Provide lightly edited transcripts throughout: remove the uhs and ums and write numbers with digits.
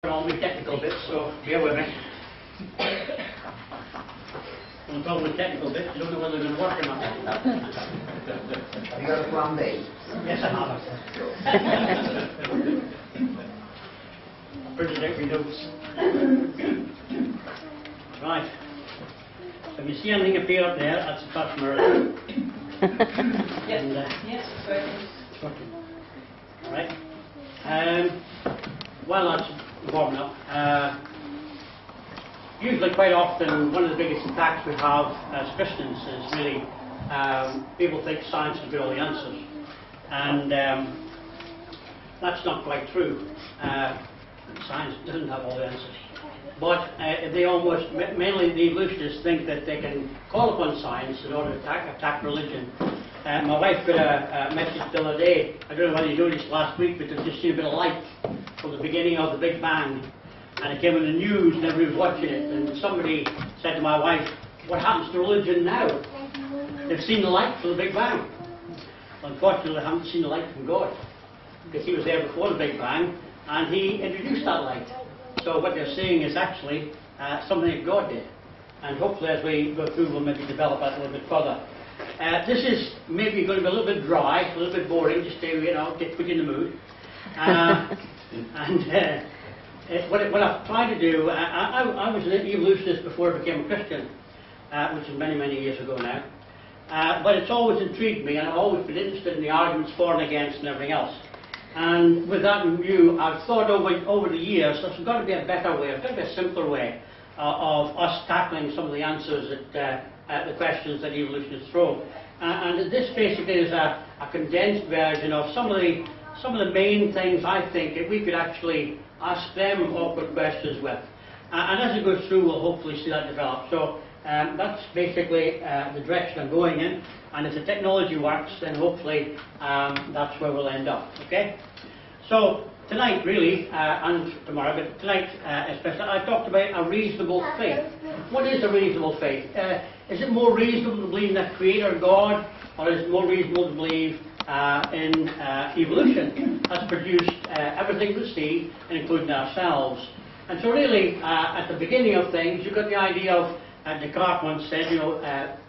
All my technical bits, so bear with me. When I'm talking about technical bits, you don't know whether they're going to work or not. Have you got a plan B? Yes, I have. Printed out my notes. Right. If you see anything appear up there, that's the first mirror. Yes, And, yes, it's working. All right. Well, that's warming up. Usually, quite often, one of the biggest attacks we have as Christians is really people think science has got all the answers, and that's not quite true. Science doesn't have all the answers, but they almost, mainly the evolutionists, think that they can call upon science in order to attack religion. My wife got a message the other day. I don't know whether you noticed last week, but there's just seen a bit of light from the beginning of the Big Bang, and it came in the news and everybody was watching it, and somebody said to my wife, what happens to religion now? They've seen the light from the Big Bang. Unfortunately, they haven't seen the light from God, because he was there before the Big Bang and he introduced that light. So what they're seeing is actually something that God did, and hopefully as we go through we'll maybe develop that a little bit further. This is maybe going to be a little bit dry, a little bit boring, just to put you in the mood. What I've tried to do, I was an evolutionist before I became a Christian, which is many, many years ago now. But it's always intrigued me, and I've always been interested in the arguments for and against and everything else. And with that in view, I've thought over the years, there's got to be a better way, there's got to be a simpler way of us tackling some of the answers at the questions that evolutionists throw. And this basically is a condensed version of some of the main things I think that we could actually ask them awkward questions with. And as it goes through, we'll hopefully see that develop. So that's basically the direction I'm going in. And if the technology works, then hopefully that's where we'll end up. Okay? So tonight, really, and tomorrow, but tonight especially, I talked about a reasonable faith. What is a reasonable faith? Is it more reasonable to believe in a creator God, or is it more reasonable to believe in evolution has produced everything we see, including ourselves? And so really, at the beginning of things, you've got the idea of, Descartes once said,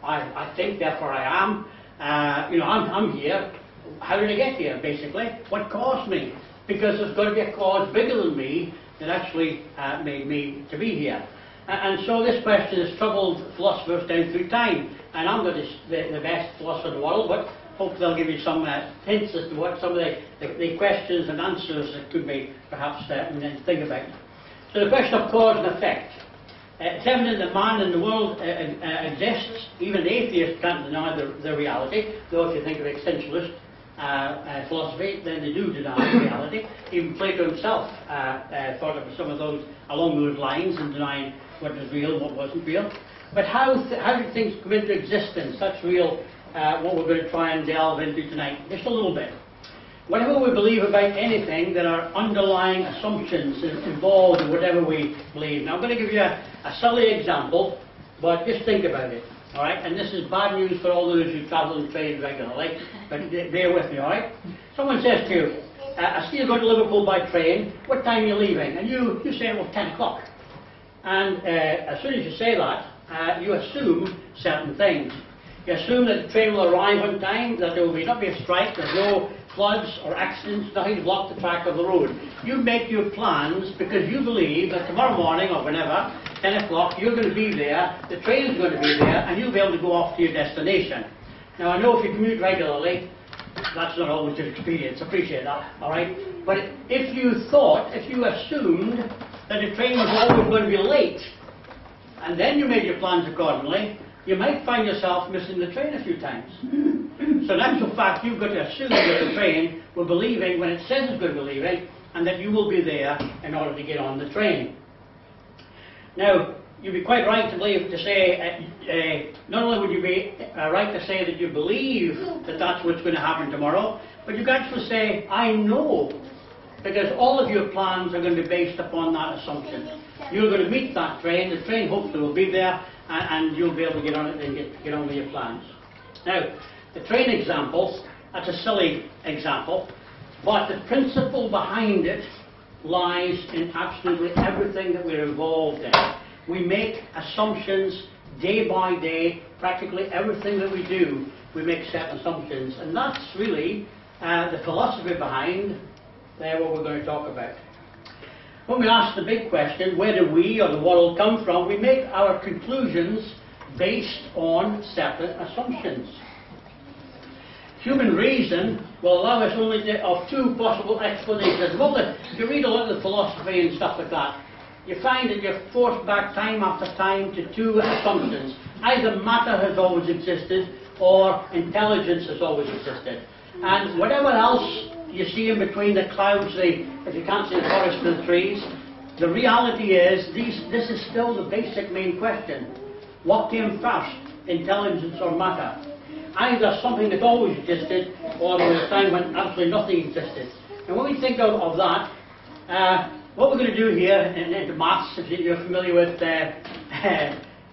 I think, therefore I am. I'm here. How did I get here, basically? What caused me? Because there's got to be a cause bigger than me that actually made me to be here. And so this question has troubled philosophers down through time. And I'm not the best philosopher in the world, but hopefully I'll give you some hints as to what some of the questions and answers that could be perhaps think about. So the question of cause and effect. It's evident that man in the world exists. Even the atheists can't deny the reality, though if you think of existentialist philosophy, then they do deny reality. Even Plato himself thought of some of those along those lines and denying what was real and what wasn't real. But how did things come into existence? That's real, what we're going to try and delve into tonight, just a little bit. Whatever we believe about anything, there are underlying assumptions involved in whatever we believe. Now I'm going to give you a silly example, but just think about it. All right, and this is bad news for all those who travel and train regularly, but bear with me, all right? Someone says to you, I see you go to Liverpool by train, what time are you leaving? And you say, well, 10 o'clock. And as soon as you say that, you assume certain things. You assume that the train will arrive on time, that there will not be a strike, there's no floods or accidents, nothing to block the track of the road. You make your plans because you believe that tomorrow morning or whenever, 10 o'clock, you're going to be there, the train's going to be there, and you'll be able to go off to your destination. Now I know if you commute regularly, that's not always your experience, appreciate that, alright? But if you assumed that the train was always going to be late, and then you made your plans accordingly, you might find yourself missing the train a few times. So in actual fact, you've got to assume that the train will be leaving when it says it's going to be leaving, and that you will be there in order to get on the train. Now, you'd be quite right to say, not only would you be right to say that you believe that that's what's going to happen tomorrow, but you could actually say, I know, because all of your plans are going to be based upon that assumption. You're going to meet that train, the train hopefully will be there, and you'll be able to get on it and get on with your plans. Now, the train example, that's a silly example, but the principle behind it lies in absolutely everything that we're involved in. We make assumptions day by day. Practically everything that we do, we make certain assumptions. And that's really the philosophy behind what we're going to talk about. When we ask the big question, where do we or the world come from, we make our conclusions based on certain assumptions. Human reason will allow us only of two possible explanations. If you read a lot of the philosophy and stuff like that, you find that you're forced back time after time to two assumptions. Either matter has always existed or intelligence has always existed. And whatever else you see in between the clouds, if you can't see the forest and the trees, the reality is this is still the basic main question. What came first, intelligence or matter? Either something that always existed, or there was a time when absolutely nothing existed. And when we think of that, what we're going to do here in maths, if you're familiar with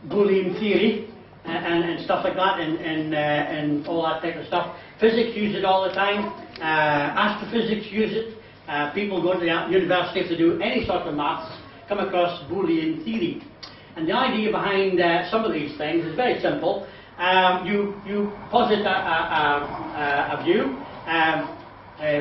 Boolean theory and stuff like that, and all that type of stuff, physics use it all the time, astrophysics use it, people go to the university if they do any sort of maths, come across Boolean theory. And the idea behind some of these things is very simple. You posit a view.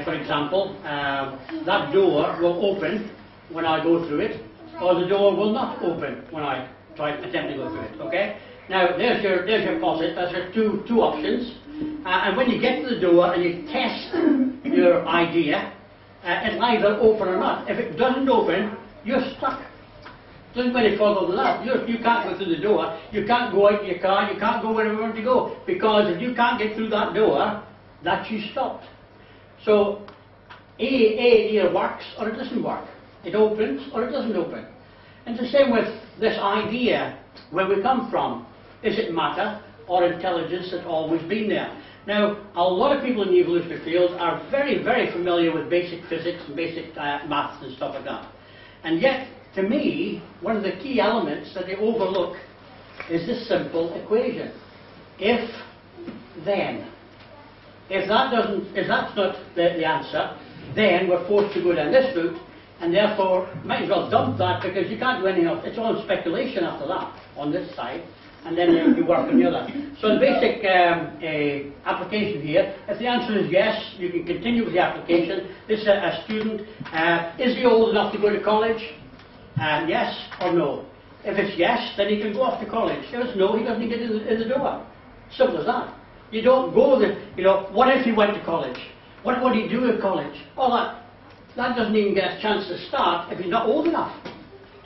For example, that door will open when I go through it, or the door will not open when I attempt to go through it. Okay. Now there's your posit. That's your two options. And when you get to the door and you test your idea, it'll either open or not. If it doesn't open, you're stuck. Doesn't go any further than that. You can't go through the door. You can't go out in your car. You can't go wherever you want to go, because if you can't get through that door, that's you stopped. So it either works or it doesn't work. It opens or it doesn't open. And it's the same with this idea, where we come from. Is it matter or intelligence that's always been there? Now, a lot of people in the evolutionary field are very, very familiar with basic physics and basic maths and stuff like that. And yet, to me, one of the key elements that they overlook is this simple equation. If, then. If that's not the answer, then we're forced to go down this route, and therefore might as well dump that, because you can't do anything else. It's all speculation after that on this side, and then you work on the other. So the basic application here, if the answer is yes, you can continue with the application. This is a student. Is he old enough to go to college? Yes or no. If it's yes, then he can go off to college. If it's no, he doesn't get in the door. Simple as that. You don't go what if he went to college? What would he do at college? All that doesn't even get a chance to start if he's not old enough.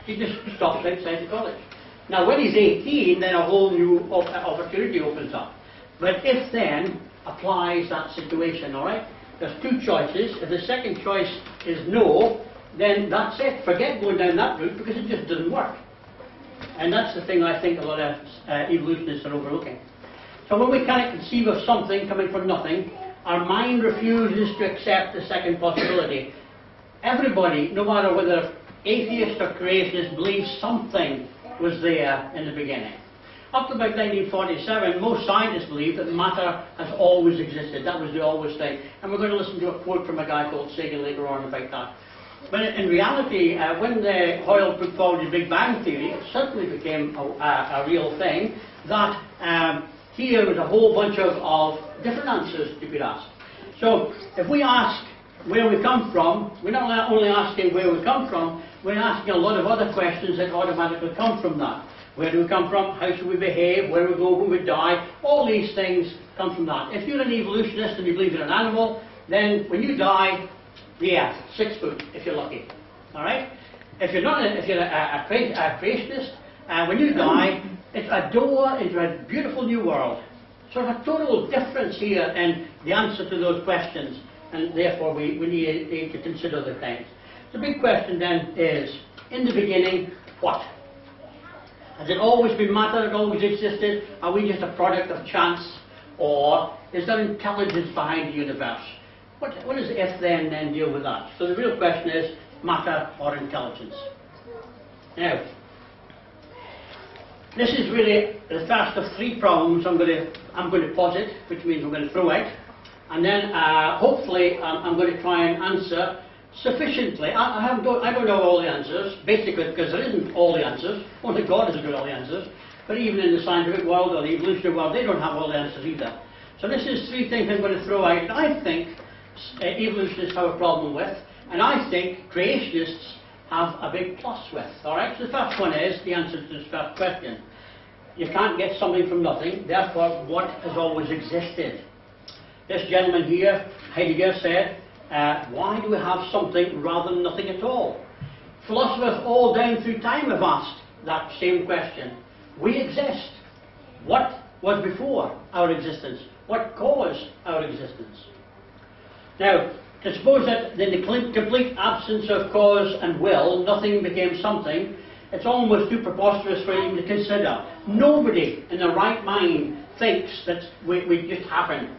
He just stops outside the college. Now when he's 18, then a whole new opportunity opens up. But if then applies that situation, alright? There's two choices. If the second choice is no, then that's it. Forget going down that route, because it just doesn't work. And that's the thing I think a lot of evolutionists are overlooking. So when we cannot conceive of something coming from nothing, our mind refuses to accept the second possibility. Everybody, no matter whether atheist or creationist, believes something was there in the beginning. Up to about 1947, most scientists believe that matter has always existed. That was the always thing. And we're going to listen to a quote from a guy called Sagan later on about that. But in reality, when Hoyle put forward the Big Bang Theory, it certainly became a real thing, that here was a whole bunch of different answers you could ask. So if we ask where we come from, we're not only asking where we come from, we're asking a lot of other questions that automatically come from that. Where do we come from? How should we behave? Where do we go when we die? All these things come from that. If you're an evolutionist and you believe in an animal, then when you die, yeah, 6 foot if you're lucky. All right. If you're not, if you're a creationist, when you die, it's a door into a beautiful new world. So there's a total difference here in the answer to those questions, and therefore we need to consider the things. The big question then is, in the beginning, what? Has it always been matter that always existed? Are we just a product of chance? Or is there intelligence behind the universe? What does if then deal with that? So the real question is, matter or intelligence? Now, this is really the first of 3 problems I'm going to posit, which means I'm going to throw out, and then hopefully I'm going to try and answer sufficiently. I don't know all the answers, basically because there isn't all the answers. Only God has got all the answers. But even in the scientific world or the evolutionary world, they don't have all the answers either. So this is three things I'm going to throw out that I think evolutionists have a problem with, and I think creationists have a big plus with. Alright, so the first one is the answer to this first question. You can't get something from nothing, therefore what has always existed? This gentleman here, Heidegger, said, why do we have something rather than nothing at all? Philosophers all down through time have asked that same question. We exist. What was before our existence? What caused our existence? Now, to suppose that in the complete absence of cause and will, nothing became something, it's almost too preposterous for even to consider. Nobody in their right mind thinks that we just happened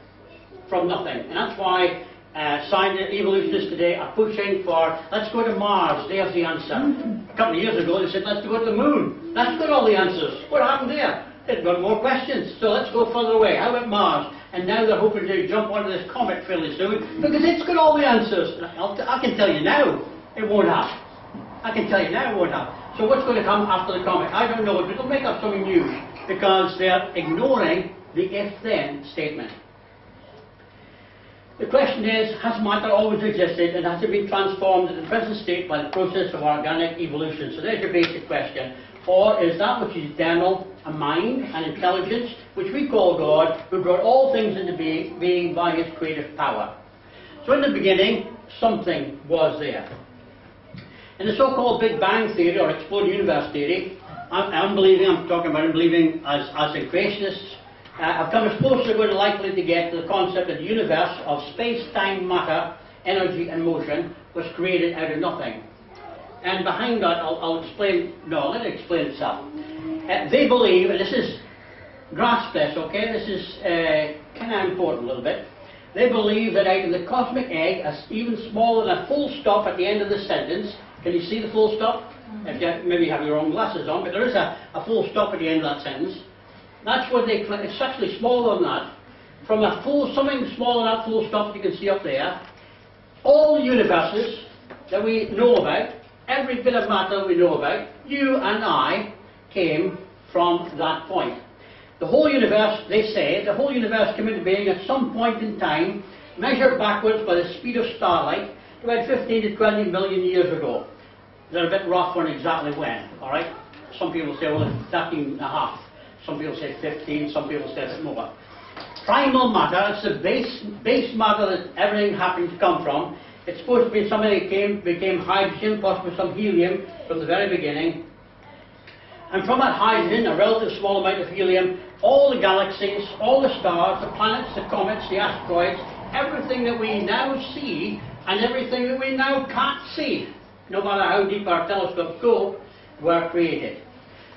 from nothing. And that's why evolutionists today are pushing for, let's go to Mars, there's the answer. A couple of years ago they said, let's go to the moon. That's got all the answers. What happened there? They've got more questions, so let's go further away. How about Mars? And now they're hoping to jump onto this comet fairly soon, because it's got all the answers. I can tell you now, it won't have. I can tell you now, it won't have. So what's going to come after the comet? I don't know, but it'll make up something new, because they're ignoring the if-then statement. The question is, has matter always existed and has it been transformed into the present state by the process of organic evolution? So there's your basic question. Or is that which is eternal a mind, an intelligence, which we call God, who brought all things into being by his creative power? So in the beginning, something was there. In the so-called Big Bang theory or exploding universe theory, I'm talking about believing as in creationists, I've come as close as we're going to likely to get to the concept that the universe of space, time, matter, energy and motion was created out of nothing. And behind that, I'll explain, no, let it explain itself. They believe, and this is, grasp this, okay, this is kind of important a little bit. They believe that out of the cosmic egg, as even smaller than a full stop at the end of the sentence, can you see the full stop? If you maybe you have your own glasses on, but there is a full stop at the end of that sentence. That's what they claim. It's actually smaller than that. From a full, something smaller than that full stop you can see up there, all the universes that we know about, every bit of matter we know about, you and I came from that point. The whole universe, they say, the whole universe came into being at some point in time, measured backwards by the speed of starlight, about 15 to 20 million years ago. They're a bit rough on exactly when, alright? Some people say, well, it's 13 and a half. Some people say 15, some people say a bit more. Primal matter, it's the base matter that everything happened to come from. It's supposed to be something that became hydrogen, possibly some helium from the very beginning. And from that hydrogen, a relatively small amount of helium, all the galaxies, all the stars, the planets, the comets, the asteroids, everything that we now see and everything that we now can't see, no matter how deep our telescopes go, were created.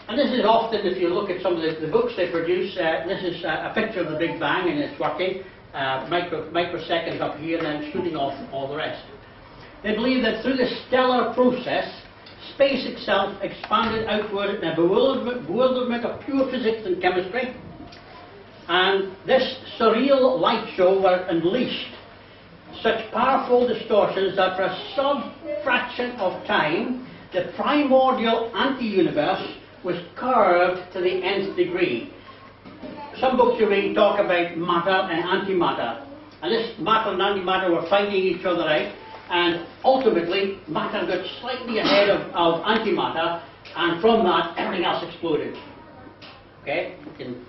And this is often, if you look at some of the books they produce, this is a picture of the Big Bang and it's working, microseconds up here and then shooting off all the rest. They believe that through the stellar process, space itself expanded outward in a bewilderment of pure physics and chemistry, and this surreal light show were unleashed such powerful distortions that for a sub-fraction of time, the primordial anti-universe was curved to the nth degree. Some books you read talk about matter and antimatter, and this matter and antimatter were fighting each other out, and ultimately matter got slightly ahead of antimatter, and from that everything else exploded. Okay, you can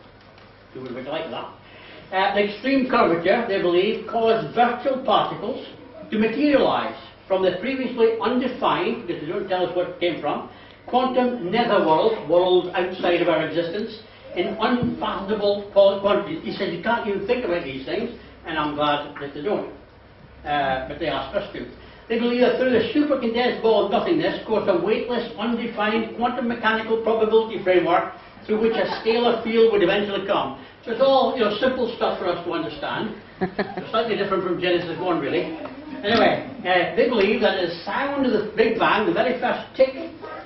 do whatever you like with that. The extreme curvature, they believe, caused virtual particles to materialize from the previously undefined, because they don't tell us where it came from, quantum netherworld, worlds outside of our existence, in unfathomable quantities. He says you can't even think about these things, and I'm glad that they don't. But they ask us to. They believe that through the supercondensed ball of nothingness caused a weightless, undefined quantum mechanical probability framework through which a scalar field would eventually come. So it's all, simple stuff for us to understand. It's slightly different from Genesis 1, really. Anyway, they believe that the sound of the Big Bang, the very first tick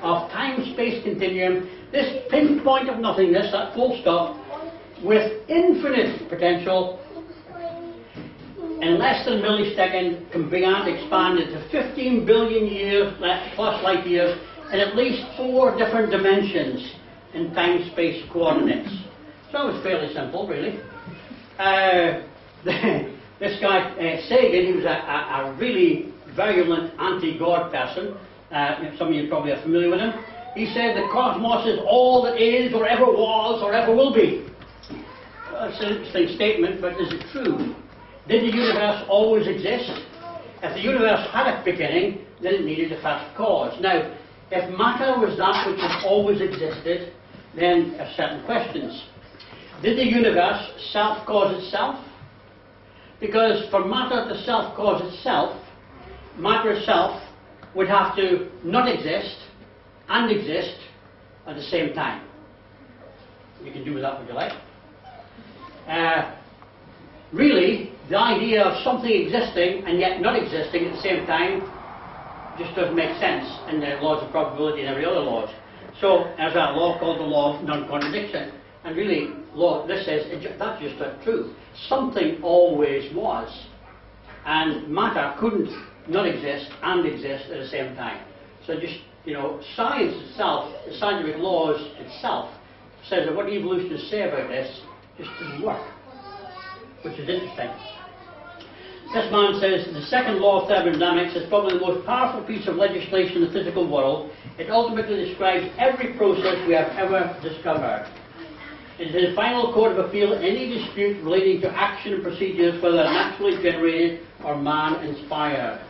of time-space continuum, this pinpoint of nothingness, that full stop, with infinite potential, in less than a millisecond can began to expand into 15 billion years plus light years in at least 4 different dimensions in time-space coordinates. So it was fairly simple, really. This guy, Sagan, he was a really virulent anti-God person. Some of you probably are familiar with him. He said the cosmos is all that is, or ever was, or ever will be. Well, that's an interesting statement, but is it true? Did the universe always exist? If the universe had a beginning, then it needed a first cause. Now, if matter was that which has always existed, then there are certain questions. Did the universe self-cause itself? Because for matter to self-cause itself, matter itself would have to not exist and exist at the same time. You can do with that what you like. Really, the idea of something existing and yet not existing at the same time just doesn't make sense in the laws of probability and every other laws. So there's a law called the law of non-contradiction. And really, this says that's just not true. Something always was. And matter couldn't not exist and exist at the same time. So just, science itself, the scientific laws itself, says that what evolutionists say about this just doesn't work. Which is interesting. This man says the second law of thermodynamics is probably the most powerful piece of legislation in the physical world. It ultimately describes every process we have ever discovered. It is the final court of appeal in any dispute relating to action and procedures, whether naturally generated or man-inspired.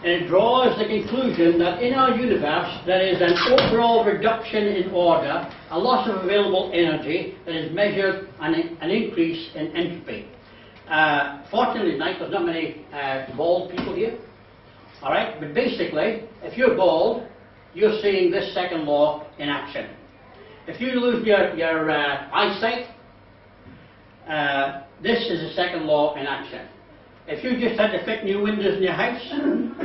And it draws the conclusion that in our universe there is an overall reduction in order, a loss of available energy that is measured, and an increase in entropy. Fortunately tonight there's not many bald people here. Alright, but basically, if you're bald, you're seeing this second law in action. If you lose your eyesight, this is the second law in action. If you just had to fit new windows in your house,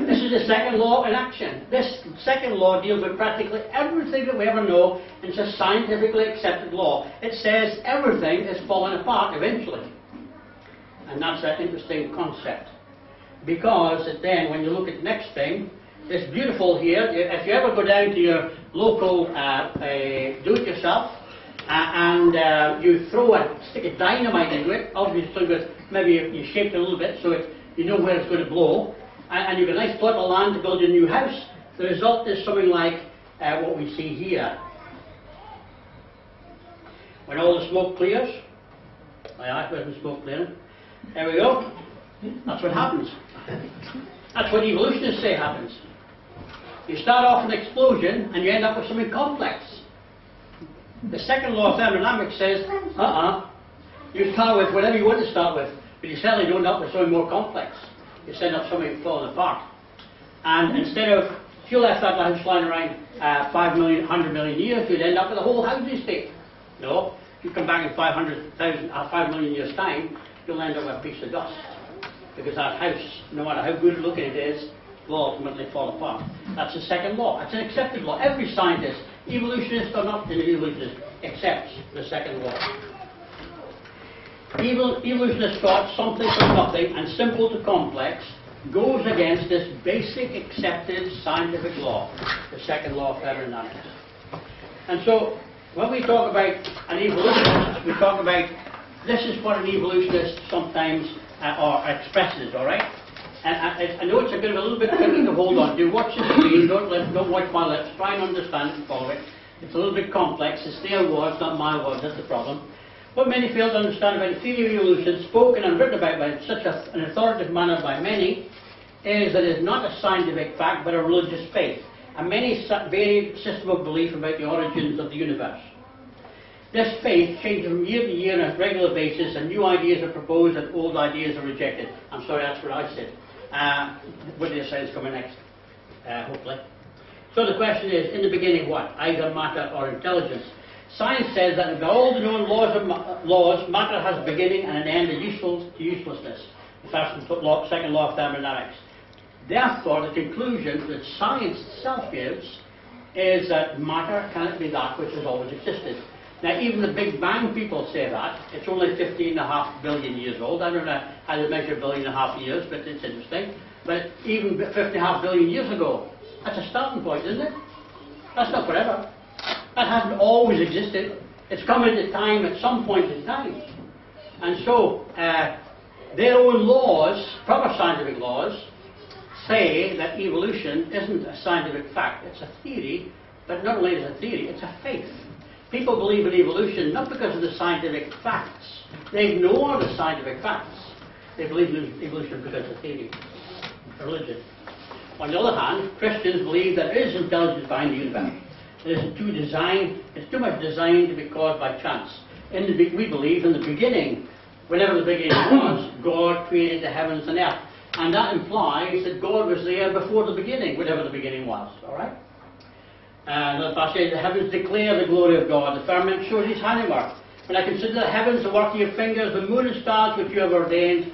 this is the second law in action. This second law deals with practically everything that we ever know, and it's a scientifically accepted law. It says everything is falling apart eventually. And that's an interesting concept. Because then, when you look at the next thing, it's beautiful here. If you ever go down to your local do-it-yourself and you stick a dynamite into it, obviously maybe you shape it a little bit so you know where it's going to blow, and you've got a nice plot of land to build a new house, the result is something like what we see here. When all the smoke clears, where's the smoke clearing? There we go. That's what happens. That's what evolutionists say happens. You start off with an explosion and you end up with something complex. The second law of thermodynamics says, you start with whatever you want to start with, but you certainly don't end up with something more complex. You end up with something falling apart. And instead of, if you left that house lying around 100 million years, you'd end up with a whole housing estate. No, if you come back in 5 million years' time, you'll end up with a piece of dust. Because that house, no matter how good looking it is, will ultimately fall apart. That's the second law. It's an accepted law. Every scientist, evolutionist or not evolutionist, accepts the second law. Evolutionists thought something from nothing and simple to complex goes against this basic accepted scientific law, the second law of thermodynamics. And so, when we talk about an evolutionist, we talk about this is what an evolutionist sometimes expresses, alright? And I know it's a little bit tricky to hold on to. Watch the screen, don't watch my lips, try and understand and follow it. It's a little bit complex, it's their words, not my words, that's the problem. What many fail to understand about the theory of evolution, spoken and written about by such an authoritative manner by many, is that it is not a scientific fact but a religious faith, a many varied system of belief about the origins of the universe. This faith changes from year to year on a regular basis, and new ideas are proposed and old ideas are rejected. I'm sorry, that's what I said. What did I say is coming next? Hopefully. So the question is, in the beginning what? Either matter or intelligence. Science says that in all the known laws, matter has a beginning and an end, useful to uselessness. The second law of thermodynamics. Therefore, the conclusion that science itself gives is that matter cannot be that which has always existed. Now, even the Big Bang people say that. It's only 15.5 billion years old. I don't know how to measure 1.5 billion years, but it's interesting. But even 15.5 billion years ago, that's a starting point, isn't it? That's not forever. That hasn't always existed. It's come into time at some point in time. And so, their own laws, proper scientific laws, say that evolution isn't a scientific fact. It's a theory, but not only is it a theory, it's a faith. People believe in evolution not because of the scientific facts. They ignore the scientific facts. They believe in evolution because of theory, religion. On the other hand, Christians believe there is intelligence behind the universe. It's too much design to be caused by chance. We believe in the beginning, whenever the beginning was, God created the heavens and earth. And that implies that God was there before the beginning, whatever the beginning was. Alright? Another passage, the heavens declare the glory of God, the firmament shows his handiwork. When I consider the heavens, the work of your fingers, the moon and stars which you have ordained,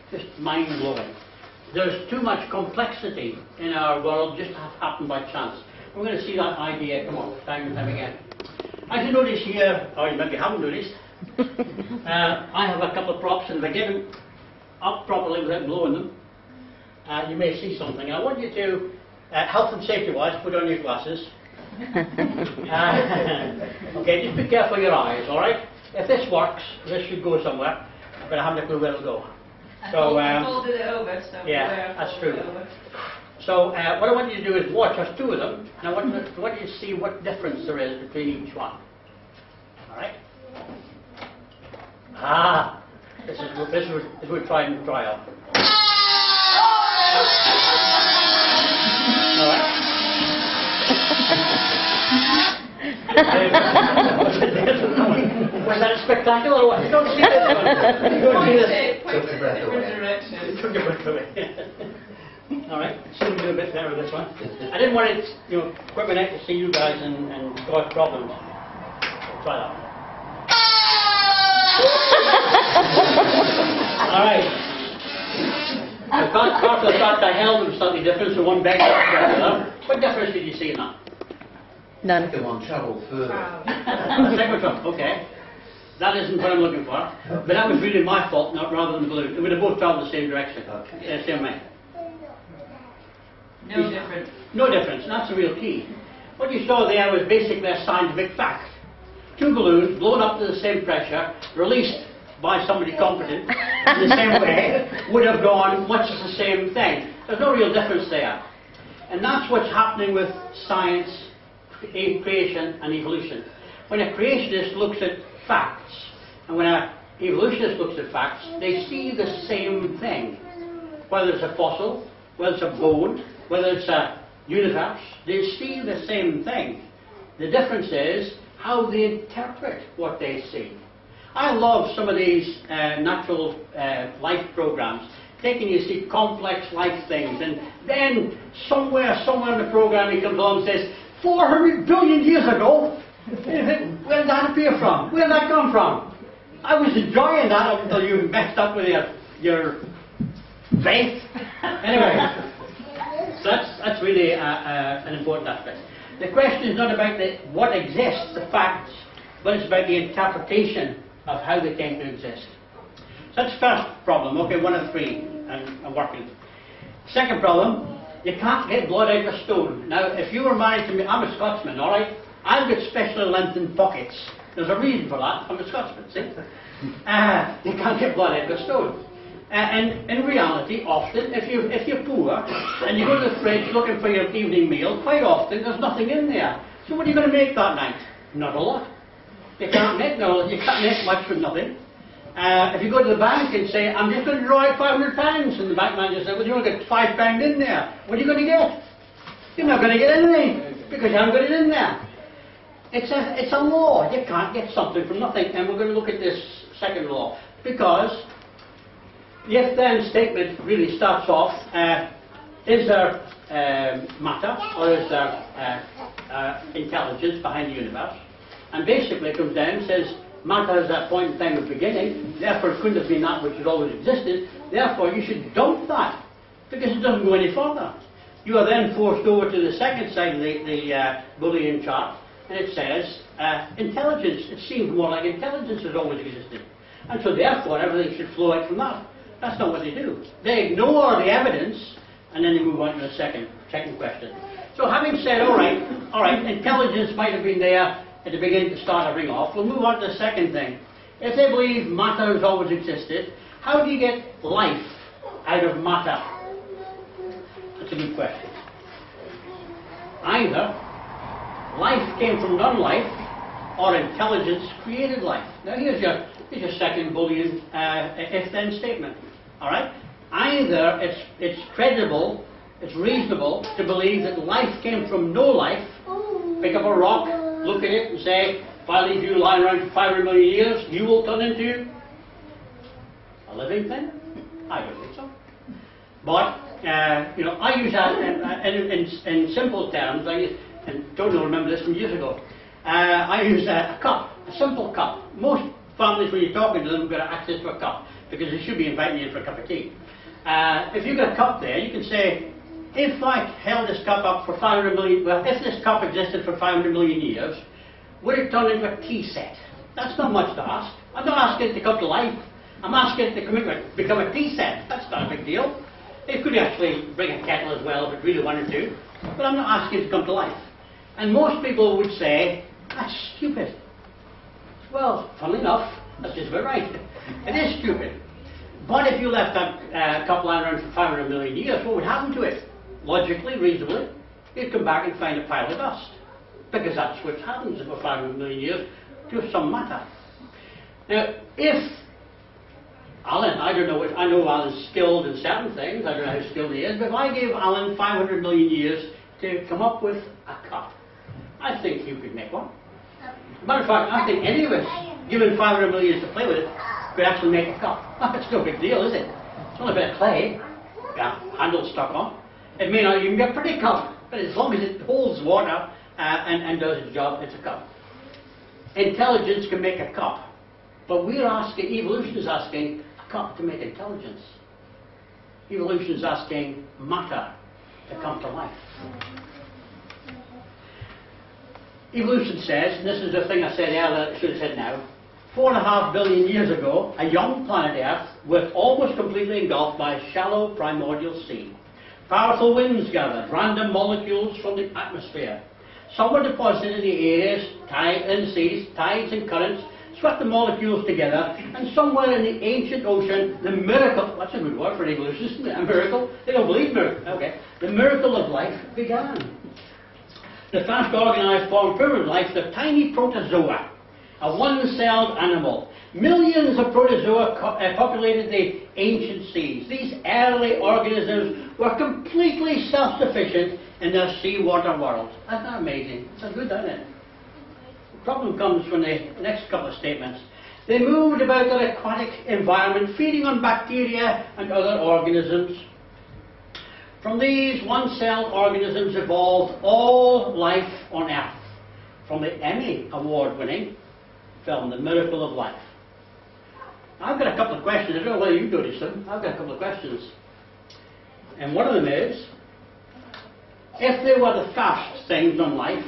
just mind-blowing. There's too much complexity in our world just to have happened by chance. We're going to see that idea come up time and time again. As you notice here, or you maybe haven't noticed, I have a couple of props, and if I get them up properly without blowing them, you may see something. I want you to, health and safety-wise, put on your glasses. Okay, just be careful of your eyes, alright? If this works, this should go somewhere, but I haven't a clue where it'll go. So, folded it over, so yeah, that's true. So, what I want you to do is watch. There's two of them, and I want you to see what difference there is between each one. Alright? Ah! This is we try and try out. Alright? Was that spectacular or what? You don't see this one. You don't see this. Took your breath away. It took your breath away. Alright, so we do a bit better with this one. I didn't want it, quit my neck to see you guys and God's problems. Try that one. Alright. The part of the fact I held was slightly different, so one back to the other. What difference did you see in that? None. Second one travelled further. The second one, okay. That isn't what I'm looking for. But that was really my fault, not rather than the balloon. It would have both travelled the same direction. Okay. Same way. No difference. No difference, and that's the real key. What you saw there was basically a scientific fact. Two balloons blown up to the same pressure, released by somebody competent in the same way, would have gone much the same thing. There's no real difference there. And that's what's happening with science, creation and evolution. When a creationist looks at facts, and when an evolutionist looks at facts, they see the same thing. Whether it's a fossil, whether it's a bone, whether it's a universe, they see the same thing. The difference is how they interpret what they see. I love some of these natural life programs, taking you to see complex life things, and then somewhere in the program he comes along and says, 400 billion years ago, where did that appear from? Where did that come from? I was enjoying that up until you messed up with your faith. Anyway, so that's really an important aspect. The question is not about what exists, the facts, but it's about the interpretation of how they came to exist. So that's the first problem. Okay, one of three, and I'm working. Second problem, you can't get blood out of a stone. Now, if you were married to me, I'm a Scotsman, alright? I've got specially lengthened pockets. There's a reason for that. I'm a Scotsman, see? You can't get blood out of a stone. And in reality, often, if you're poor and you go to the fridge looking for your evening meal, quite often there's nothing in there. So what are you going to make that night? Not a lot. You can't make much from nothing. If you go to the bank and say, I'm just going to draw out £500, and the bank manager says, well, you only got £5 in there. What are you going to get? You're not going to get anything because you haven't got it in there. It's a law. You can't get something from nothing. And we're going to look at this second law because the if-then statement really starts off, is there matter or is there intelligence behind the universe? And basically it comes down and says, matter is that point in time of beginning, therefore it couldn't have been that which has always existed, therefore you should dump that, because it doesn't go any further. You are then forced over to the second side of the Boolean chart, and it says intelligence. It seems more like intelligence has always existed. And so therefore everything should flow out from that. That's not what they do. They ignore the evidence, and then they move on to the second question. So having said, all right, intelligence might have been there at the beginning to start everything off, we'll move on to the second thing. If they believe matter has always existed, how do you get life out of matter? That's a good question. Either life came from non-life, or intelligence created life. Now here's your second Boolean if-then statement. All right? Either it's credible, it's reasonable to believe that life came from no life. Pick up a rock, look at it, and say, if I leave you lying around for 500 million years, you will turn into a living thing? I don't think so. But I use that in simple terms. And don't remember this from years ago. I use a cup, a simple cup. Most families, when you're talking to them, have got access to a cup because they should be inviting you in for a cup of tea. If you've got a cup there, you can say, if I held this cup up for 500 million, well, if this cup existed for 500 million years, would it turn into a tea set? That's not much to ask. I'm not asking it to come to life. I'm asking it to become a tea set. That's not a big deal. It could actually bring a kettle as well if it really wanted to, but I'm not asking it to come to life. And most people would say, that's stupid. Well, funnily enough, that's just about right. It is stupid. But if you left that cup lying around for 500 million years, what would happen to it? Logically, reasonably, you'd come back and find a pile of dust. Because that's what happens for 500 million years to some matter. Now, if Alan, I know Alan's skilled in certain things, I don't know how skilled he is, but if I gave Alan 500 million years to come up with a cup, I think you could make one. Matter of fact, I think any of us, given 500 million years to play with it, could actually make a cup. It's no big deal, is it? It's only a bit of clay, handle stuck on. It may not even be a pretty cup, but as long as it holds water and does its job, it's a cup. Intelligence can make a cup, but we're asking, evolution is asking a cup to make intelligence. Evolution is asking matter to come to life. Evolution says, and this is the thing I said earlier, I should have said now, 4.5 billion years ago, a young planet Earth was almost completely engulfed by a shallow primordial sea. Powerful winds gathered random molecules from the atmosphere. Some were deposited in the areas, in the seas, tides and currents, swept the molecules together, and somewhere in the ancient ocean, the miracle, that's a good word for evolution, isn't it? A miracle? They don't believe miracles. Okay. The miracle of life began. The fast organized form primitive life, the tiny protozoa, a one-celled animal. Millions of protozoa populated the ancient seas. These early organisms were completely self-sufficient in their seawater world. That's not amazing. That's good, isn't it? The problem comes from the next couple of statements. They moved about their aquatic environment, feeding on bacteria and other organisms. From these one-celled organisms evolved all life on Earth. From the Emmy Award-winning film, The Miracle of Life. I've got a couple of questions. I don't know whether you noticed them. I've got a couple of questions. And one of them is, if they were the first things on life,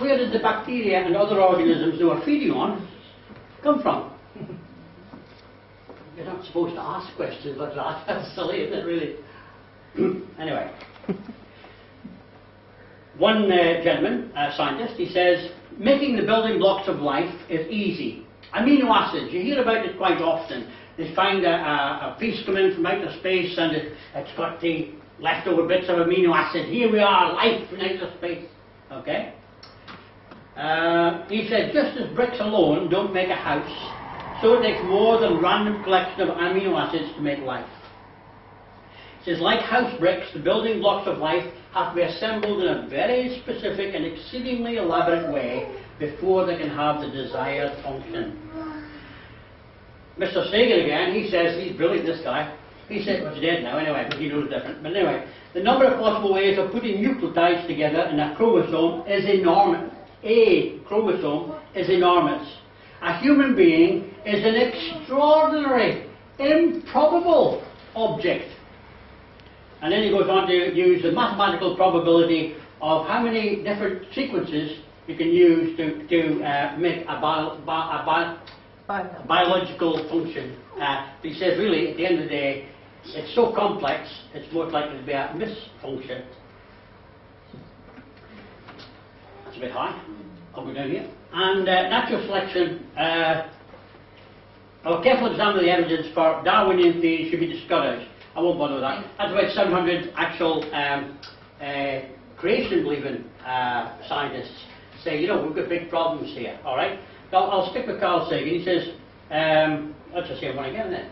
where did the bacteria and other organisms they were feeding on come from? You're not supposed to ask questions like that. That's silly, isn't it, really? Anyway. One gentleman, a scientist, he says, making the building blocks of life is easy. Amino acids, you hear about it quite often. They find a piece come in from outer space and it's got the leftover bits of amino acid. Here we are, life in outer space. Okay? He said, just as bricks alone don't make a house, so it takes more than random collection of amino acids to make life. He says, like house bricks, the building blocks of life have to be assembled in a very specific and exceedingly elaborate way before they can have the desired function. Mr. Sagan again, he says, he's brilliant, this guy. He said, well, he's dead now anyway, but he knows different. But anyway, the number of possible ways of putting nucleotides together in a chromosome is enormous. A chromosome is enormous. A human being is an extraordinary, improbable object. And then he goes on to use the mathematical probability of how many different sequences you can use to make a biological function. But he says really, at the end of the day, it's so complex, it's most likely to be a misfunction. That's a bit high. I'll go down here. And natural selection. A careful examine of the evidence for Darwinian theory should be discouraged. I won't bother with that. That's about 700 actual creation-believing scientists say, you know, we've got big problems here, all right? I'll stick with Carl Sagan. He says, let's just say one again then.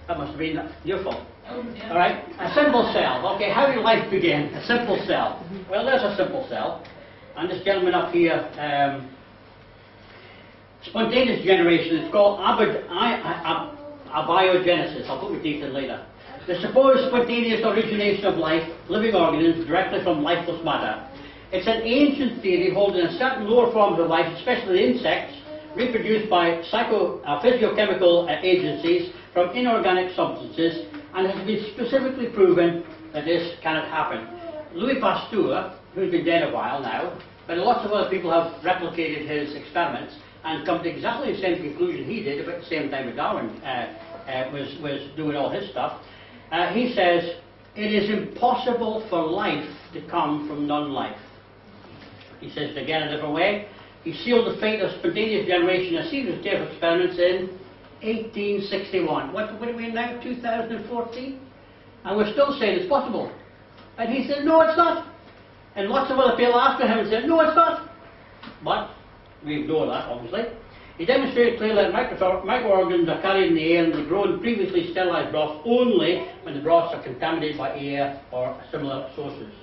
That must have been your fault. Oh, yeah. All right? A simple cell. Okay, how did life begin? A simple cell. Well, there's a simple cell. And this gentleman up here, spontaneous generation, it's called abiogenesis. I'll put my teeth in later. The supposed spontaneous origination of life, living organisms, directly from lifeless matter. It's an ancient theory holding a certain lower forms of life, especially insects, reproduced by physiochemical agencies from inorganic substances, and has been specifically proven that this cannot happen. Louis Pasteur, who's been dead a while now, but lots of other people have replicated his experiments and come to exactly the same conclusion he did about the same time that Darwin was doing all his stuff. He says, it is impossible for life to come from non-life. He says it again a different way. He sealed the fate of spontaneous generation in a series of careful experiments in 1861. What are we in now, 2014? And we're still saying it's possible. And he said, no, it's not. And lots of other people after him said, no, it's not. But we ignore that, obviously. He demonstrated clearly that microorganisms are carried in the air and they grow in previously sterilized broths only when the broths are contaminated by air or similar sources.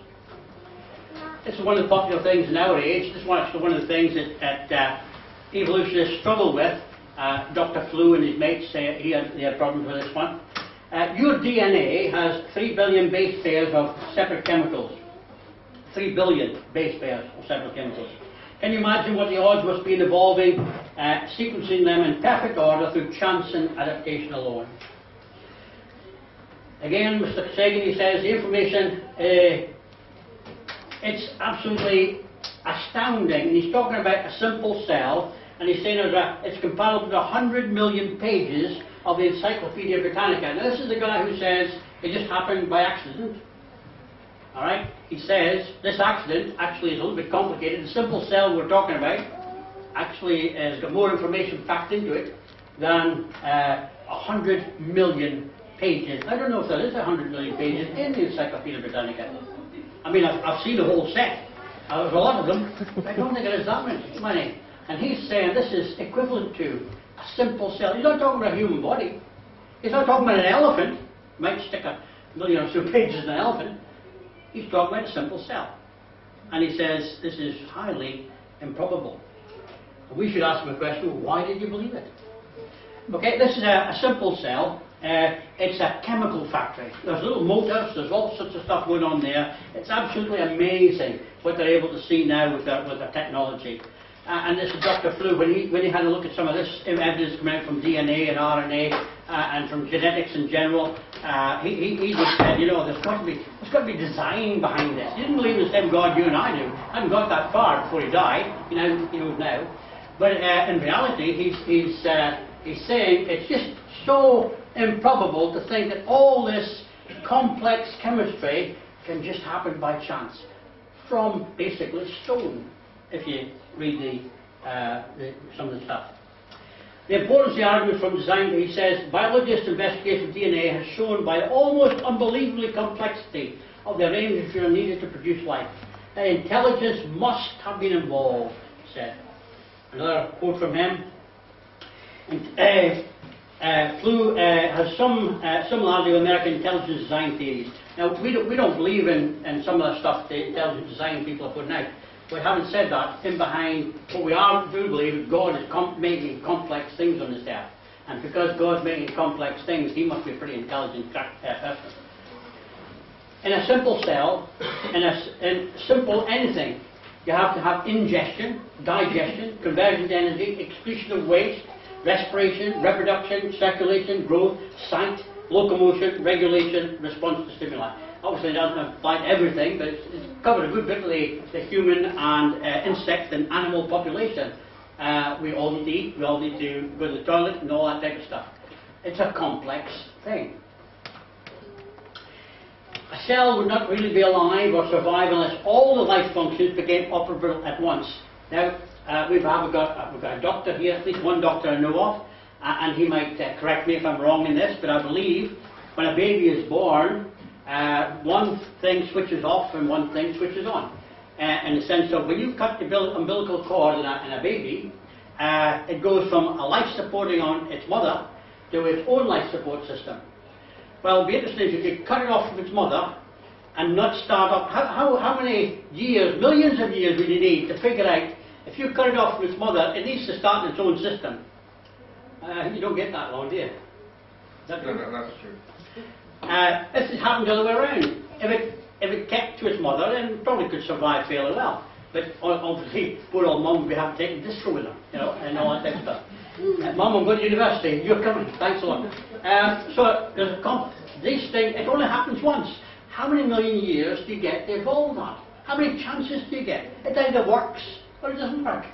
This is one of the popular things in our age. This is one of the things that evolutionists struggle with. Dr. Flew and his mates say they had problems with this one. Your DNA has 3 billion base pairs of separate chemicals. 3 billion base pairs of separate chemicals. Can you imagine what the odds must be in evolving, sequencing them in perfect order through chance and adaptation alone? Again, Mr. Sagan, he says the information, it's absolutely astounding. And he's talking about a simple cell, and he's saying it's comparable to 100 million pages of the Encyclopedia Britannica. Now, this is the guy who says it just happened by accident. All right? He says this accident actually is a little bit complicated. The simple cell we're talking about actually has got more information packed into it than 100 million pages. I don't know if there is 100 million pages in the Encyclopedia Britannica. I mean, I've seen the whole set. There's a lot of them. But I don't think it is that many. And he's saying this is equivalent to a simple cell. He's not talking about a human body. He's not talking about an elephant. You might stick a million or so pages in an elephant. He's talking about a simple cell. And he says this is highly improbable. And we should ask him a question, why did you believe it? Okay, this is a simple cell. It's a chemical factory. There's little motors, there's all sorts of stuff going on there. It's absolutely amazing what they're able to see now with their technology. And this is Dr. Flew, when he had a look at some of this evidence coming out from DNA and RNA and from genetics in general, he just said, you know, there's got to be design behind this. He didn't believe in the same God you and I do. Hadn't got that far before he died. He knows now. But in reality, he's saying it's just so improbable to think that all this complex chemistry can just happen by chance from basically stone, if you read some of the stuff. The importance of the argument from design, he says, biologists' investigation of DNA has shown by the almost unbelievably complexity of the arrangement needed to produce life that intelligence must have been involved, he said. Another quote from him. Flew has some similarity with American intelligence design theories. Now, we don't believe in some of the stuff the intelligence design people are putting out. But having said that, in behind what we do believe is God is making complex things on this earth. And because God's making complex things, he must be a pretty intelligent person. In a simple cell, in simple anything, you have to have ingestion, digestion, conversion to energy, excretion of waste, respiration, reproduction, circulation, growth, sight, locomotion, regulation, response to stimuli. obviously it doesn't apply to everything, but it's covered a good bit of the human and insect and animal population. We all need to eat, we all need to go to the toilet and all that type of stuff. It's a complex thing. A cell would not really be alive or survive unless all the life functions became operable at once. Now, we've got a doctor here, at least one doctor I know of, and he might correct me if I'm wrong in this, but I believe when a baby is born, one thing switches off and one thing switches on. In the sense of when you cut the umbilical cord in a baby, it goes from a life supporting on its mother to its own life support system. Well, it'd be interesting if you could cut it off from its mother and not start up. How many years, millions of years would you need to figure out if you cut it off from its mother, it needs to start in its own system? You don't get that long, do you? That's true. This has happened the other way around. If it kept to its mother, then it probably could survive fairly well. But obviously, poor old mum would be having to take a disco with her, you know, and all that type of stuff. Mum, I'm going to university. You're coming. Thanks a lot. So there's this thing. It only happens once. How many million years do you get to evolve that? How many chances do you get? It either works or it doesn't work.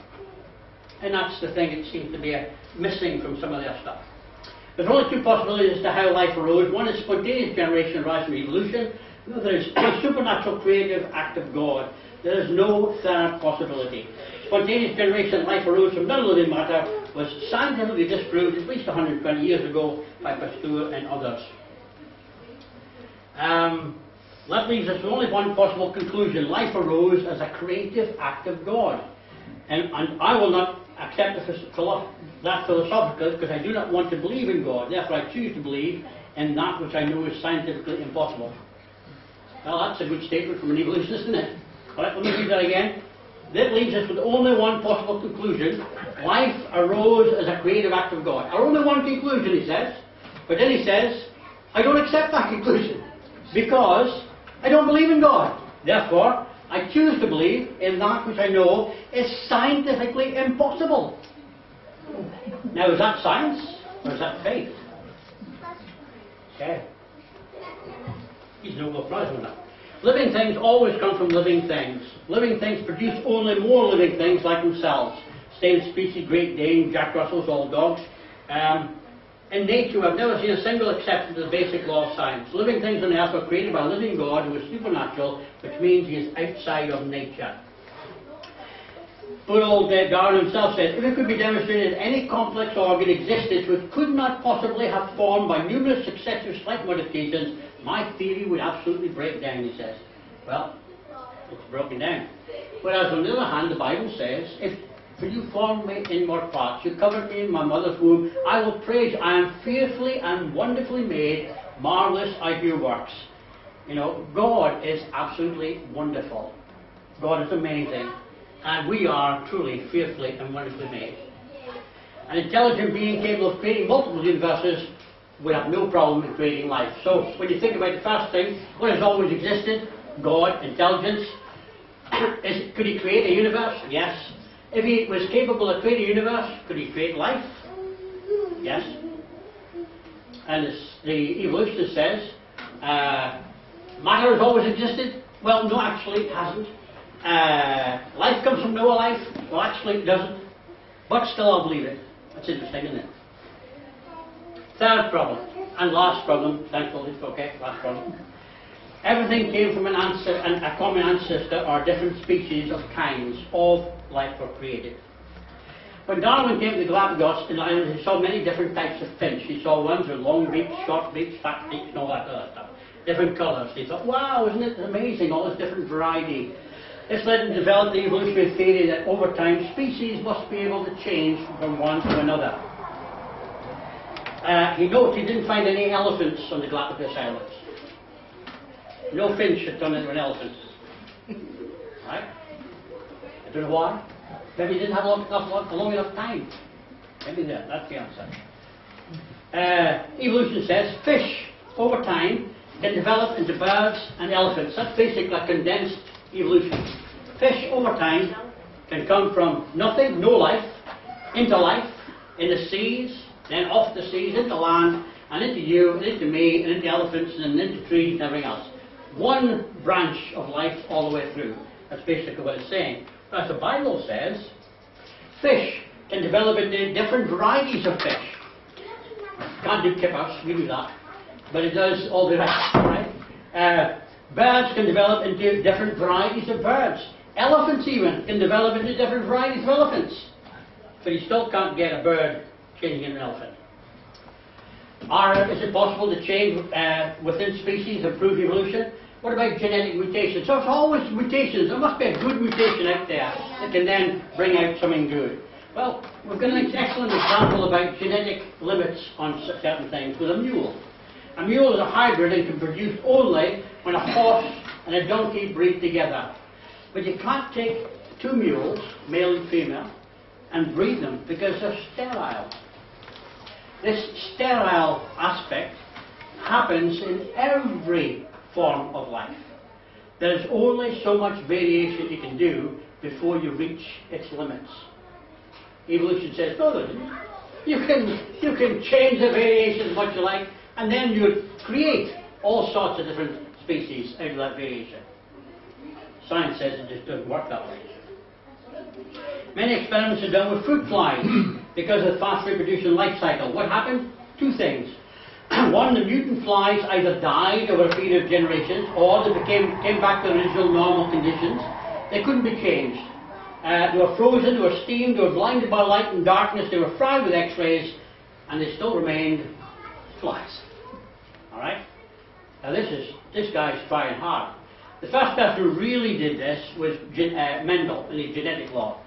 And that's the thing that seems to be missing from some of the other stuff. There's only two possibilities as to how life arose. One is spontaneous generation arising from evolution. The other is a supernatural creative act of God. There is no third possibility. Spontaneous generation life arose from non-living matter was scientifically disproved at least 120 years ago by Pasteur and others. That leaves us with only one possible conclusion. Life arose as a creative act of God. And I will not accept that philosophically because I do not want to believe in God. Therefore I choose to believe in that which I know is scientifically impossible. Well, that's a good statement from an evolutionist, isn't it? Alright, let me read that again. That leaves us with only one possible conclusion. Life arose as a creative act of God. Our only one conclusion, he says. But then he says, I don't accept that conclusion because I don't believe in God. Therefore, I choose to believe in that which I know is scientifically impossible. Now, is that science or is that faith? Okay. He's no Nobel Prize winner. Living things always come from living things. Living things produce only more living things like themselves. Same species, Great Dane, Jack Russell's, all dogs. In nature, I've never seen a single exception to the basic law of science. Living things on earth were created by a living God who is supernatural, which means he is outside of nature. Good old Darwin himself said, if it could be demonstrated that any complex organ existed which could not possibly have formed by numerous successive slight modifications, my theory would absolutely break down, he says. Well, it's broken down. Whereas on the other hand, the Bible says, if you formed me in inward parts, you covered me in my mother's womb, I will praise you. I am fearfully and wonderfully made, marvellous are your works. You know, God is absolutely wonderful. God is amazing. And we are truly fearfully and wonderfully made. An intelligent being capable of creating multiple universes would have no problem in creating life. So when you think about the first thing, what has always existed? God, intelligence. Could he create a universe? Yes. If he was capable of creating a universe, could he create life? Yes. And as the evolutionist says, matter has always existed. Well, no, actually it hasn't. Life comes from no life. Well, actually it doesn't. But still I'll believe it. That's interesting, isn't it? Third problem, and last problem, thankfully, okay, last problem. Everything came from a common ancestor or different species of kinds. All life were created. When Darwin came to the Galapagos in Ireland, he saw many different types of finch. He saw ones with long beaks, short beaks, fat beaks, and all that other stuff. Different colours. He thought, wow, isn't it amazing, all this different variety. This led him to develop the evolutionary theory that over time species must be able to change from one to another. He noted he didn't find any elephants on the Galapagos Islands. No finch had turned into an elephant. Right? I don't know why. Maybe he didn't have a long enough time. Maybe that's the answer. Evolution says fish, over time, can develop into birds and elephants. That's basically a condensed evolution. Fish, over time, can come from nothing, no life, into life, in the seas, then off the seas, into land, and into you, and into me, and into elephants, and into trees, and everything else. one branch of life all the way through. That's basically what it's saying. But as the Bible says, fish can develop into different varieties of fish. Can't do kippers, we do that. But it does all the rest, right? Birds can develop into different varieties of birds. Elephants even can develop into different varieties of elephants. But you still can't get a bird changing into an elephant. Is it possible to change within species, improve evolution? What about genetic mutations? So it's always mutations. There must be a good mutation out there that can then bring out something good. Well, we've got an excellent example about genetic limits on certain things with a mule. A mule is a hybrid and can produce only when a horse and a donkey breed together. But you can't take two mules, male and female, and breed them because they're sterile. This sterile aspect happens in every form of life. There's only so much variation you can do before you reach its limits. Evolution says, no, there isn't. You can change the variation as much as you like, and then you create all sorts of different species out of that variation. Science says it just doesn't work that way. Many experiments are done with fruit flies because of the fast reproduction life cycle. What happened? Two things. One, the mutant flies either died over a period of generations, or they came back to the original normal conditions. They couldn't be changed. They were frozen, they were steamed, they were blinded by light and darkness, they were fried with X-rays, and they still remained flies. Alright? Now this guy's trying hard. The first person who really did this was Mendel in his genetic law.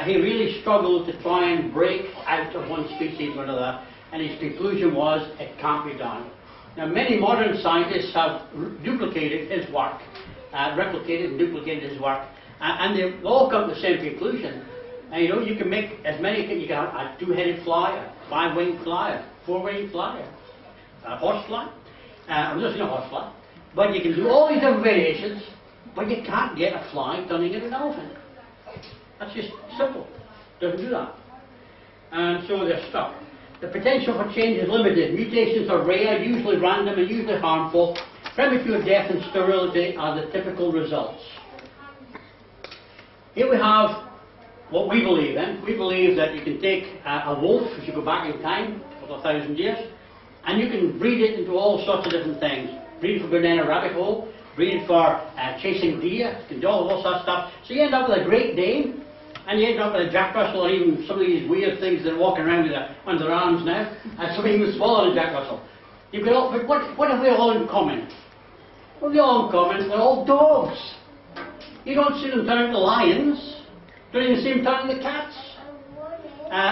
He really struggled to try and break out of one species or another, and his conclusion was, it can't be done. Now many modern scientists have duplicated his work, replicated and duplicated his work, and they've all come to the same conclusion. And you know, you can make as many, you can have a two-headed fly, a five-winged fly, a four-winged fly, a horsefly. I'm just saying a horsefly. But you can do all these different variations, but you can't get a fly turning into an elephant. That's just simple. Doesn't do that. And so they're stuck. The potential for change is limited. Mutations are rare, usually random, and usually harmful. Premature death and sterility are the typical results. Here we have what we believe in. We believe that you can take a wolf, if you go back in time, a couple of thousand years, and you can breed it into all sorts of different things. Breed it for going down a rabbit hole, breed it for chasing deer, you can do all sorts of stuff. So you end up with a Great Dane, and you end up with a Jack Russell, or even some of these weird things that are walking around with under their arms now, and some even smaller than Jack Russell. You can all, but what have they all in common? What have they all in common? They're all dogs. You don't see them turn into lions. Don't even see them turn into cats.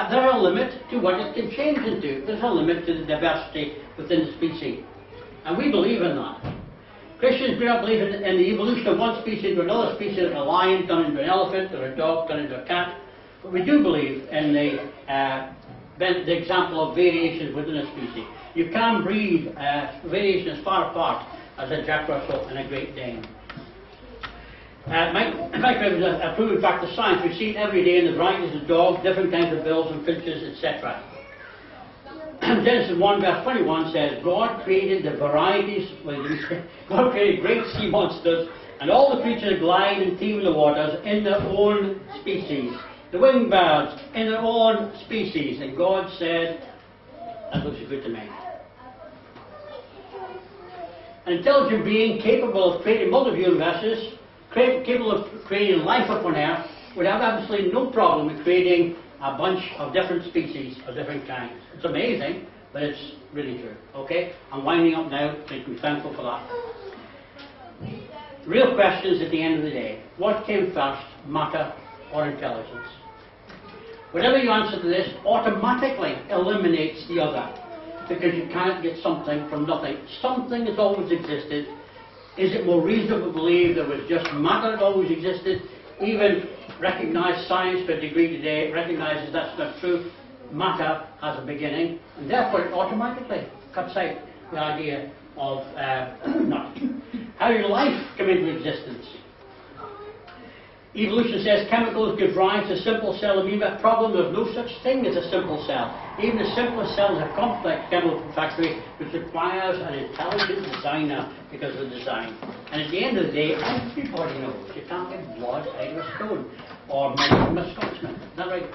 There's a limit to what it can change into. There's a limit to the diversity within the species. And we believe in that. Christians do not believe in the evolution of one species into another species, like a lion turned into an elephant, or a dog turned into a cat. But we do believe in the example of variations within a species. You can breed variations as far apart as a Jack Russell and a Great Dane. In fact, it was a proven fact of science. We see it every day in the varieties of dogs, different kinds of bills and finches, etc. Genesis 1 verse 21 says, God created the varieties, God created great sea monsters and all the creatures that glide and teem in the waters in their own species. The winged birds in their own species. And God said, that looks good to me. An intelligent being capable of creating multiple universes, capable of creating life upon Earth, would have absolutely no problem with creating a bunch of different species of different kinds. It's amazing, but it's really true. Okay? I'm winding up now, make me thankful for that. Real questions at the end of the day. What came first, matter or intelligence? Whatever you answer to this automatically eliminates the other, because you can't get something from nothing. Something has always existed. Is it more reasonable to believe there was just matter that always existed? Even recognized science to a degree today recognizes that's not true. Matter has a beginning, and therefore it automatically cuts out the idea of matter. How did life come into existence? Evolution says chemicals give rise to simple cell amoeba. Problem, there's no such thing as a simple cell. Even the simplest cell is a complex chemical factory which requires an intelligent designer because of the design. And at the end of the day, everybody knows you can't get blood out of a stone or milk from a Scotsman. Is that right?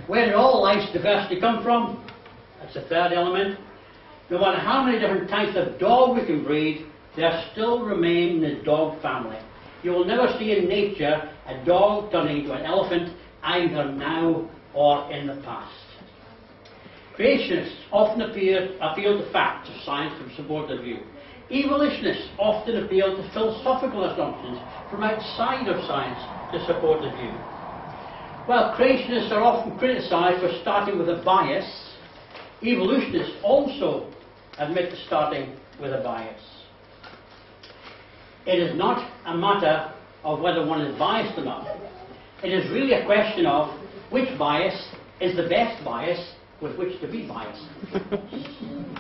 Where did all life's diversity come from? That's the third element. No matter how many different types of dog we can breed, there still remain in the dog family. You will never see in nature a dog turning into an elephant either now or in the past. Creationists often appeal to facts of science to support their view. Evolutionists often appeal to philosophical assumptions from outside of science to support the view. While creationists are often criticised for starting with a bias, evolutionists also admit to starting with a bias. It is not a matter of whether one is biased or not. It is really a question of which bias is the best bias with which to be biased.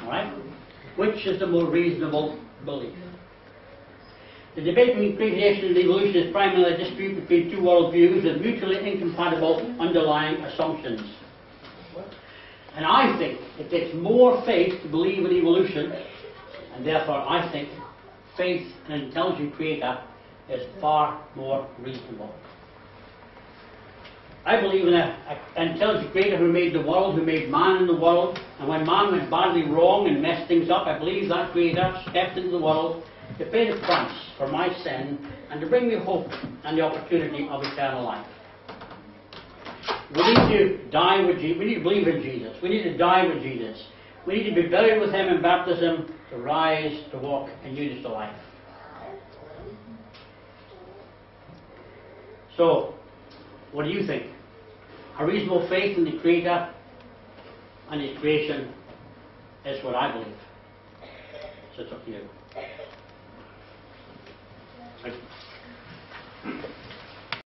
Alright? Which is the more reasonable belief? The debate between creation and evolution is primarily a dispute between two worldviews with mutually incompatible underlying assumptions. And I think it takes more faith to believe in evolution, and therefore I think faith in an intelligent creator is far more reasonable. I believe in an intelligent creator who made the world, who made man in the world, and when man went badly wrong and messed things up, I believe that creator stepped into the world to pay the price for my sin and to bring me hope and the opportunity of eternal life. We need to die with Jesus. We need to believe in Jesus. We need to die with Jesus. We need to be buried with him in baptism, to rise, to walk in newness of life. So, what do you think? A reasonable faith in the Creator and His creation is what I believe. So it's up to you. Right.